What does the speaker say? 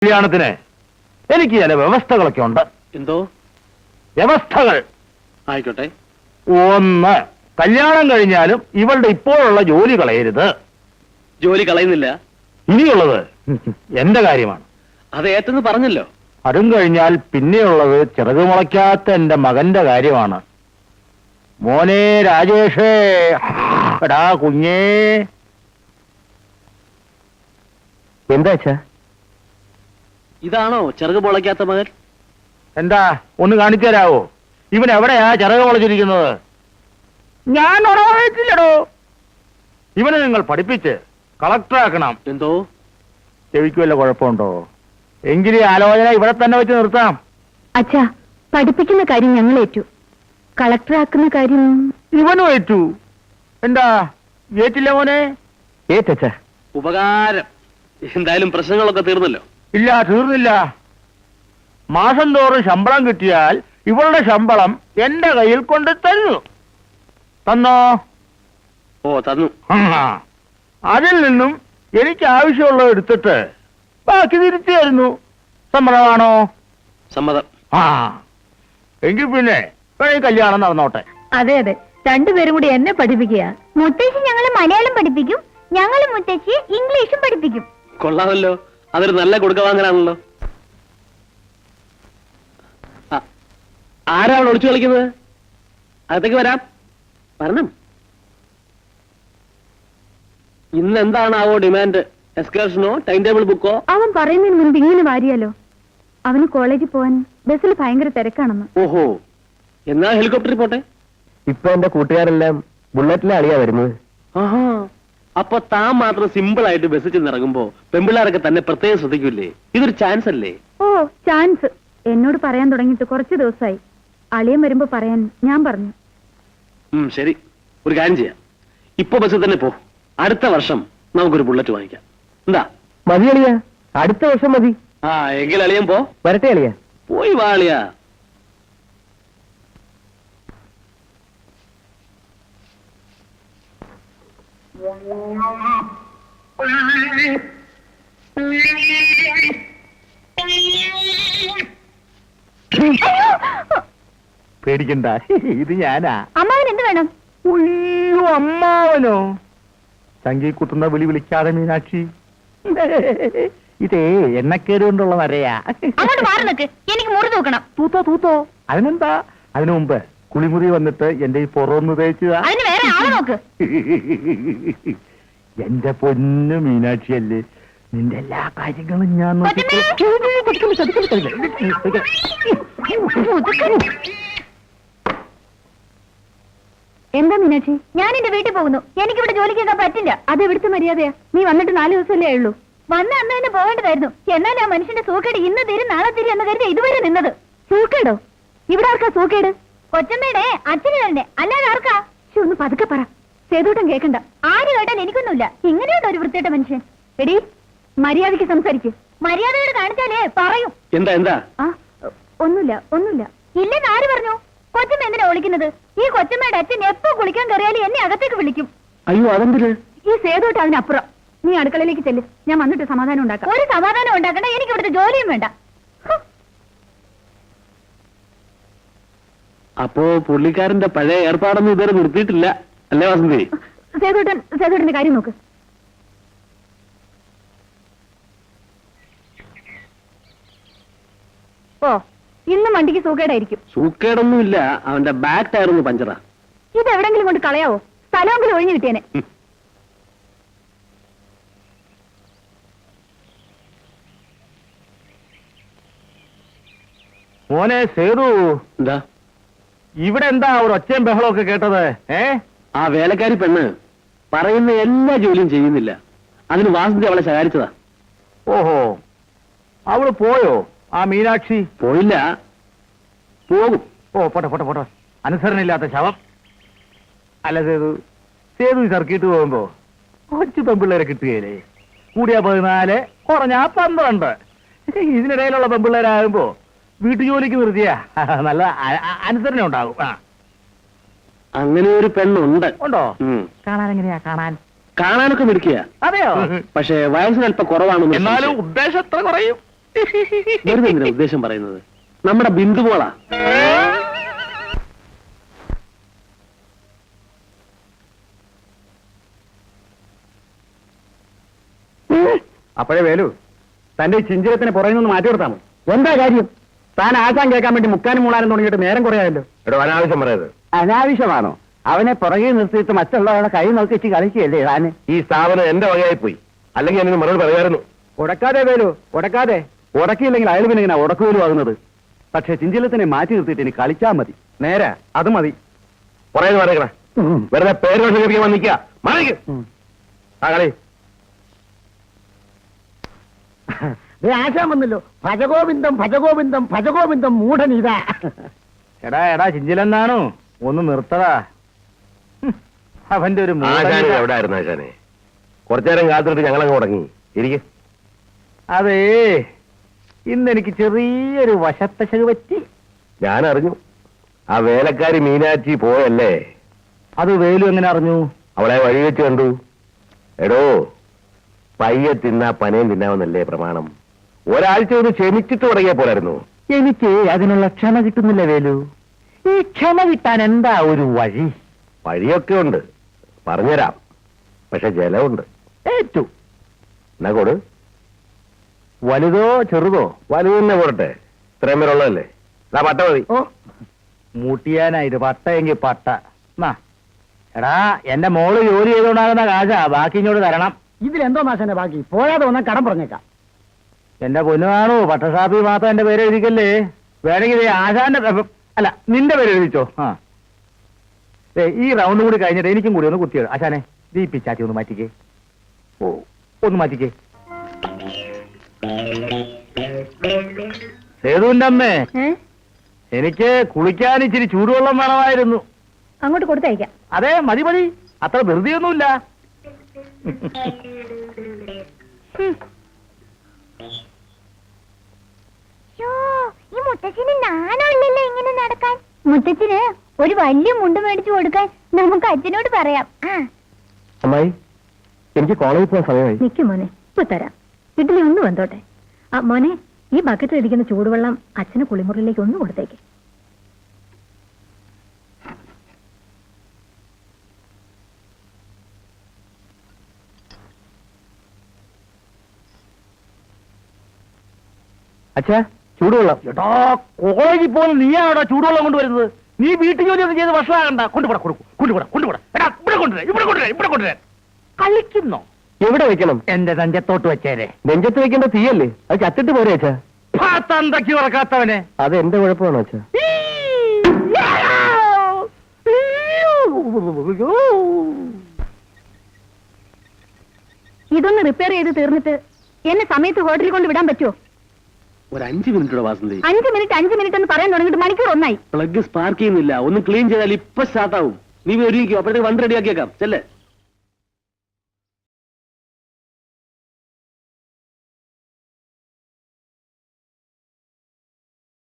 കല്യാണത്തിന് എനിക്ക് ചില വ്യവസ്ഥകളൊക്കെ ഉണ്ട്. എന്തോ വ്യവസ്ഥകൾ? ആയിക്കോട്ടെ. ഒന്ന്, കല്യാണം കഴിഞ്ഞാലും ഇവളുടെ ഇപ്പോഴുള്ള ജോലി കളയരുത്. ജോലി കളയുന്നില്ല. ഇനിയുള്ളത് എന്റെ കാര്യമാണ്. അത് ഏറ്റെന്ന് പറഞ്ഞല്ലോ. അതും കഴിഞ്ഞാൽ പിന്നെയുള്ളത് ചിറക് മുളയ്ക്കാത്ത എന്റെ മകന്റെ കാര്യമാണ്. മോനെ രാജേഷേ, എടാ കുഞ്ഞേ. എന്താ വെച്ചാ? ഇതാണോ ചെറുക് പൊളയ്ക്കാത്ത മകൻ? എന്താ, ഒന്ന് കാണിച്ചു തരാവോ? ഇവൻ എവിടെയാ ചിറക് മുളച്ചിരിക്കുന്നത്? ഞാൻ ഉറവായിട്ടില്ലടോ. ഇവനെ നിങ്ങൾ പഠിപ്പിച്ച് കളക്ടറാക്കണം. എന്തോ ചെവിക്ക് വല്ല കുഴപ്പമുണ്ടോ? എങ്കിലും ആലോചന ഇവിടെ തന്നെ വെച്ച് നിർത്താം. അച്ഛാ, പഠിപ്പിക്കുന്ന കാര്യം ഞങ്ങൾ ഏറ്റു, കളക്ടറാക്കുന്ന കാര്യം ഇവനും ഏറ്റു. എന്താ ഏറ്റില്ല മോനെ? ഏറ്റച്ച. ഉപകാരം. എന്തായാലും പ്രശ്നങ്ങളൊക്കെ തീർന്നല്ലോ. ഇല്ല, തീർന്നില്ല. മാസം തോറും ശമ്പളം കിട്ടിയാൽ ഇവളുടെ ശമ്പളം എന്റെ കയ്യിൽ കൊണ്ട് തരുന്നു. തന്നോ? ഓ, തന്നു. അതിൽ നിന്നും എനിക്ക് ആവശ്യമുള്ളത് എടുത്തിട്ട് ബാക്കി തിരിച്ചു തരുന്നു. സമ്മതമാണോ? സമ്മതം. ആ, എങ്കിൽ പിന്നെ കല്യാണം നടന്നോട്ടെ. അതെ അതെ, രണ്ടുപേരും കൂടി എന്നെ പഠിപ്പിക്കുക. മുത്തശ്ശി ഞങ്ങള് മലയാളം പഠിപ്പിക്കും, ഞങ്ങള് മുത്തശ്ശി ഇംഗ്ലീഷും പഠിപ്പിക്കും. കൊള്ളാമല്ലോ, അതൊരു നല്ല കൊടുക്ക വാങ്ങലാണല്ലോ. ആരാ അവിടെ ഒളിച്ചു കളിക്കുന്നത്? അകത്തേക്ക് വരാം. വരണം. ഇന്ന് എന്താണാവോ ഡിമാൻഡ്? എക്സ്കർഷനോ ടൈം ടേബിൾ ബുക്കോ? അവൻ പറയുന്നതിന് മുൻപ് ഇങ്ങനെ വാരിയാലോ? അവന് കോളേജിൽ പോവാൻ ബസ്സിൽ ഭയങ്കര തിരക്കാണെന്ന്. ഓഹോ, എന്നാ ഹെലികോപ്റ്ററിൽ പോട്ടെ. ഇപ്പൊ എന്റെ കൂട്ടുകാരെല്ലാം ബുള്ളറ്റിലാളിയാ വരുന്നത്. ആഹാ, അപ്പൊ താൻ മാത്രം സിമ്പിൾ ആയിട്ട് ബസ്സിൽ ചെന്നിറങ്ങുമ്പോ പെമ്പിള്ളാരൊക്കെ തന്നെ പ്രത്യേകം ശ്രദ്ധിക്കൂലേ? ഇതൊരു ചാൻസ് അല്ലേ? ഓ, ചാൻസ് എന്നോട് പറയാൻ തുടങ്ങിയിട്ട് കുറച്ച് ദിവസമായി. അളിയൻ വരുമ്പോ പറയാൻ ഞാൻ പറഞ്ഞു. ശരി, ഒരു കാര്യം ചെയ്യാം. ഇപ്പൊ ബസ്സിൽ തന്നെ പോ. അടുത്ത വർഷം നമുക്കൊരു ബുള്ളറ്റ് വാങ്ങിക്കാം. എന്താ? മതി അളിയാ, അടുത്ത വർഷം മതി. ആ, എങ്കിൽ അളിയൻ പോ. വരട്ടെ അളിയാ. പോയി വാ അളിയാ. പേടിക്കണ്ട, ഇത് ഞാനാ. അമ്മാവൻ എന്ത് വേണം? ഉയ്യോ, അമ്മാവനോ? ചങ്കി കുത്തുന്ന വിളി വിളിക്കാതെ മീനാക്ഷി. ഇതേ എണ്ണക്കേട് കൊണ്ടുള്ള വരയാ. അങ്ങോട്ട് മാറി നിൽക്ക്, എനിക്ക് മുറി തൂക്കണം. തൂത്തോ തൂത്തോ, അതിനെന്താ? അതിനു മുമ്പ് കുളിമുറി വന്നിട്ട് എന്റെ ഈ പുറമൊന്ന് തേച്ചതാ. അതിന് വേറെ ആളെ നോക്ക്. എന്റെ പൊന്നു മീനാക്ഷിയല്ലേ, നിന്റെ എല്ലാ കാര്യങ്ങളും ഞാൻ എന്താ മീനാക്ഷി? ഞാൻ എന്റെ വീട്ടിൽ പോകുന്നു. എനിക്കിവിടെ ജോലി ചെയ്താൽ പറ്റില്ല. അത് എവിടുത്തെ മര്യാദയാ? നീ വന്നിട്ട് 4 ദിവസമല്ലേ ഉള്ളൂ. വന്ന അന്ന് തന്നെ പോകേണ്ടതായിരുന്നു. എന്നാൽ ആ മനുഷ്യന്റെ സൂക്കേട് ഇന്ന് തീരും നാളെ തീരും എന്ന് കരുതി ഇതുവരെ നിന്നത്. സൂക്കേടോ? ഇവിടെ ആർക്കാ സൂക്കേട്? കൊച്ചമ്മയുടെ അച്ഛന് തന്നെ, അല്ലാതെ ആർക്കാ? ഒന്ന് പതുക്കെ പറ, സേതൂട്ടം കേൾക്കണ്ട. ആര് കേട്ടാൽ എനിക്കൊന്നുമില്ല. ഇങ്ങനെയുണ്ടോ ഒരു വൃത്തിയുടെ മനുഷ്യൻ? എടി, മര്യാദയ്ക്ക് സംസാരിക്കും. മര്യാദയോട് കാണിച്ചാലേ പറയും. എന്താ എന്താ? ആ, ഒന്നുമില്ല ഒന്നുമില്ല. ഇല്ലെന്ന് ആര് പറഞ്ഞു? കൊച്ചമ്മ എന്തിനാ വിളിക്കുന്നത്? ഈ കൊച്ചമ്മയുടെ അച്ഛൻ എപ്പോ കുളിക്കാൻ കയറിയാലും എന്നെ അകത്തേക്ക് വിളിക്കും. അയ്യോ, അതെന്തിന്? ഈ സേതോട്ട് അതിനപ്പുറം. നീ അടുക്കളയിലേക്ക് ചെല്ല്, ഞാൻ വന്നിട്ട് സമാധാനം ഉണ്ടാക്കാം. ഒരു സമാധാനം ഉണ്ടാക്കണ്ട, എനിക്ക് ഇവിടുത്തെ ജോലിയും വേണ്ട. അപ്പോ പുള്ളിക്കാരന്റെ പഴയ ഏർപ്പാടൊന്നും ഇതുവരെ നിർത്തിയിട്ടില്ല അല്ലേ വസന്തി? സേതോട്ടന്റെ കാര്യം നോക്ക്. ഓ, ഇന്നും വണ്ടിക്ക് സൂക്കേടായിരിക്കും. സൂക്കേടൊന്നുമില്ല, അവന്റെ ബാക്ക് ടയർ ഒന്ന് പഞ്ചറാ. ഇത് എവിടെങ്കിലും കൊണ്ട് കളയാവോ? സ്ഥലമെങ്കിലും ഒഴിഞ്ഞു കിട്ടിയേനെ. മോനെ സേതു, എന്താ ഇവിടെ എന്താ ഒരു ഒച്ചയും ബഹളമൊക്കെ കേട്ടത്? ആ വേലക്കാരി പെണ്ണ് പറയുന്ന എല്ലാ ജോലിയും ചെയ്യുന്നില്ല. അതിന് വാസന്തി അവളെ ശകാരിച്ചതാ. ഓഹോ, അവള് പോയോ? ആ മീനാക്ഷി പോയില്ല, പോകും. ഓ, പോട്ടെ പോട്ടെ പോട്ടെ, അനുസരണയില്ലാത്ത ശവം. അല്ല സേതു, സേതു ഈ സർക്കിട്ട് പോകുമ്പോ കൊച്ചു പെമ്പിള്ളേരെ കിട്ടുകയില്ലേ? കൂടിയാ 14, കുറഞ്ഞാ 12. ഇതിനിടയിലുള്ള പെമ്പിള്ളേരാകുമ്പോ വീട്ടു ജോലിക്ക് നിർത്തിയാ നല്ല അനുസരണ ഉണ്ടാകും. അങ്ങനെ ഒരു പെണ്ണുണ്ട്. ഉണ്ടോ? കാണാൻ എങ്ങനെയാ? കാണാനൊക്കെ മിടുക്കിയ. അതെയോ? പക്ഷേ വയസ്സിന് അല്പം കുറവാണെന്ന്. എന്നാലും ഉദ്ദേശം എത്ര കുറയും? വെറുതെ എന്തിനാ ഉദ്ദേശം പറയുന്നത്? നമ്മുടെ ബിന്ദുമോളാ. അപ്പോഴേ വേലു, തന്റെ ഈ ചിഞ്ചിരത്തിന് പുറകിൽ നിന്ന് മാറ്റി കൊടുത്താമോ? എന്താ കാര്യം? താൻ ആശാൻ കേൾക്കാൻ വേണ്ടി മുക്കാനും മൂളാനും തുടങ്ങിയിട്ട് നേരം കുറയായല്ലോ. എടോ, അനാവശ്യം പറയത്. അനാവശ്യമാണോ? അവനെ പുറകിൽ നിർത്തിയിട്ട് മറ്റുള്ളവരുടെ കൈ നോക്കി വെച്ച് കളിക്കുകയല്ലേ താന്? ഈ സ്ഥാപനം എന്റെ വകയായി പോയി, അല്ലെങ്കിൽ എന്നെ മറുപടി പറയായിരുന്നു. ഉടക്കാതെ വേലു, ഉടക്കാതെ. ഉടക്കിയില്ലെങ്കിൽ അയാൾ പിന്നെ ഇങ്ങനെ ഉടക്കുവേലും ആകുന്നത്. പക്ഷെ ചിഞ്ചിലത്തിനെ മാറ്റി നിർത്തിയിട്ട് ഇനി കളിച്ചാൽ മതി. നേരെ അത് മതി. പറയുന്നത് പറയണ, വെറുതെ പേര് വർഷം വന്നിക്ക മാറിക്ക്. ആ കളി ആശാൻ വന്നല്ലോ. ഭജഗോവിന്ദം ഭജഗോവിന്ദം ഭജഗോവിന്ദം മൂഢനിതാ. എടാ എടാ ചിഞ്ചിലെന്നാണോ? ഒന്ന് നിർത്തടാ. അവന്റെ ഒരു ആശാനെ എവിടെ ആയിരുന്നു ആശാനെ? കുറച്ചേരം കാത്തിട്ട് ഞങ്ങളങ്ങ് തുടങ്ങി ഇരിക്കും. അതേ, ഇന്നെനിക്ക് ചെറിയൊരു വശത്തശക് പറ്റി. ഞാൻ അറിഞ്ഞു. ആ വേലക്കാരി മീനാച്ചി പോയല്ലേ? അത് വേലു എങ്ങനെ അറിഞ്ഞു? അവളെ വഴി വെച്ച് കണ്ടു. എടോ, പയ്യെ തിന്നാ പനയും തിന്നാമെന്നല്ലേ പ്രമാണം? ഒരാഴ്ച ഒന്ന് ക്ഷമിച്ചിട്ട് തുടങ്ങിയ പോലായിരുന്നു. എനിക്ക് അതിനുള്ള ക്ഷമ കിട്ടുന്നില്ല വേലു. ഈ ക്ഷമ കിട്ടാൻ എന്താ ഒരു വഴി? വഴിയൊക്കെ ഉണ്ട്, പറഞ്ഞുതരാം. പക്ഷെ ജലമുണ്ട്. ഏറ്റു. എന്നാ കൊടു. വലുതോ ചെറുതോ? വലുത് തന്നെ പോരട്ടെ, ഇത്രയും പേരുള്ളതല്ലേ. എന്നാ പട്ട മതി. ഓ, മുട്ടിയാനായിട്ട് പട്ടയെങ്കിൽ പട്ട. എന്നാ എടാ, എന്റെ മോള് ജോലി ചെയ്തുകൊണ്ടാകുന്ന കാശാ, ബാക്കി ഇങ്ങോട്ട് തരണം. ഇതിലെന്തോ നാശന്റെ ബാക്കി? പോയാതെ വന്നാൽ കടം പറഞ്ഞേക്കാം. എന്റെ പൊന്നു കാണൂ, പട്ടസാപ്പി മാത്രം എന്റെ പേര് എഴുതിക്കല്ലേ. വേണമെങ്കിൽ ആശാന്റെ അല്ല, നിന്റെ പേര് എഴുതിച്ചോ. ആ, ഈ റൗണ്ട് കൂടി കഴിഞ്ഞിട്ട് എനിക്കും കൂടി ഒന്ന് കുത്തിയത്. ആശാനെ, ഈ പിച്ചാത്തി ഒന്ന് മാറ്റിക്കേ. ഓ, ഒന്ന് മാറ്റിക്കേ. സേതുവിന്റെ അമ്മേ, എനിക്ക് കുളിക്കാൻ ഇച്ചിരി ചൂടുവെള്ളം വേണമായിരുന്നു. അങ്ങോട്ട് കൊടുത്തയക്കാം. അതെ, മതി മതി, അത്ര ധൃതിയൊന്നുമില്ല. ഈ മുത്തച്ഛന് നാണമില്ലല്ലോ ഇങ്ങനെ നടക്കാൻ. മുത്തച്ഛന് ഒരു വലിയ മുണ്ട് മേടിച്ചു കൊടുക്കാൻ നമുക്ക് അച്ഛനോട് പറയാം. അമ്മായി, എനിക്ക് കോളേജിൽ പോകാൻ സമയമായി. നിൽക്കും മോനെ, ഇപ്പൊ തരാം. ഇഡ്ഡലി ഒന്ന് വന്നോട്ടെ. ആ മോനെ, ഈ ബക്കറ്റിൽ ഇരിക്കുന്ന ചൂടുവെള്ളം അച്ഛന് കുളിമുറിയിലേക്ക് ഒന്ന് കൊടുത്തേക്ക്. അച്ഛാ, ചൂടുവെള്ളം. എടാ, കോളേജിൽ പോലും നീയാണോ ചൂടുവെള്ളം കൊണ്ടുവരുന്നത്? നീ വീട്ടു ജോലി ഒന്നും ചെയ്ത് ഭക്ഷണമാകണ്ട. കൊണ്ടുപോടാ, കൊണ്ടുപോടാ. എടാ, ഇവിടെ കൊണ്ടുവരാൻ കളിക്കുന്നോ? എവിടെ വെക്കണം? എന്റെ നെഞ്ചത്തോട്ട് വെച്ചേരെ. നെഞ്ചത്ത് വെക്കേണ്ട തീയല്ലേ? അത് ചത്തിട്ട് പോരെ അച്ഛാ? തന്തയ്ക്ക് ഉറക്കാത്തവനെ. അത് എന്റെ കുഴപ്പമാണോ അച്ഛാ? ഇതൊന്ന് റിപ്പയർ ചെയ്ത് തീർന്നിട്ട് എന്നെ സമയത്ത് ഹോട്ടലിൽ കൊണ്ട് വിടാൻ പറ്റുമോ? ഒരു 5 മിനിറ്റ് വാസന്തി. 5 മിനിറ്റ് എന്ന് പറയാൻ തുടങ്ങിയിട്ട് മണിക്കൂർ ഒന്നായി. പ്ലഗ് സ്പാർക്ക് ചെയ്യുന്നില്ല. ഒന്ന് ക്ലീൻ ചെയ്താൽ ഇപ്പൊ സ്റ്റാർട്ട് ആവും. നീ ഒരുങ്ങിക്കോ, അപ്പോഴത്തേക്ക് വണ്ടി റെഡിയാക്കിയേക്കാം. ചെല്ലേ.